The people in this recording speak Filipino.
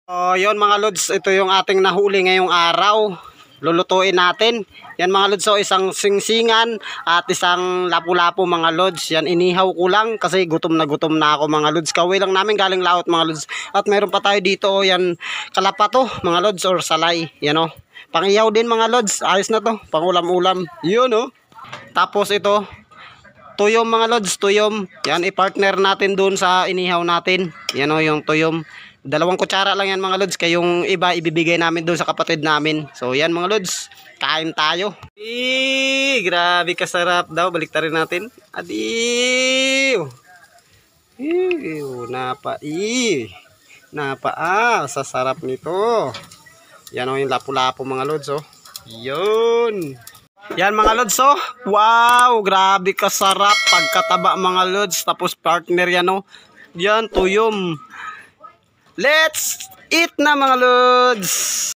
Yon mga lods, ito yung ating nahuli ngayong araw. Lulutuin natin. Yan mga lods, so isang singsingan at isang lapu-lapu mga lods. Yan inihaw ko lang kasi gutom na ako mga lods. Kauwi lang namin galing laot mga lods. At meron pa tayo dito, yan kalapato mga lods or salay. Yan o. Pangihaw din mga lods. Ayos na to. Pangulam-ulam. Yun o. Tapos ito, tuyom mga lods, tuyom. Yan i-partner natin dun sa inihaw natin. Yan o yung tuyom. 2 kutsara lang yan mga lods, kayong iba ibibigay namin doon sa kapatid namin. So yan mga lods, kain tayo. Grabe kasarap daw, baliktarin natin. Adiw. Sasarap nito. Yan o yung lapu-lapu mga lods oh. Yun. Yan mga lods oh. Wow, grabe kasarap, pagkataba mga lods. Tapos partner yan oh. Yan tuyom. Let's eat na mga lods!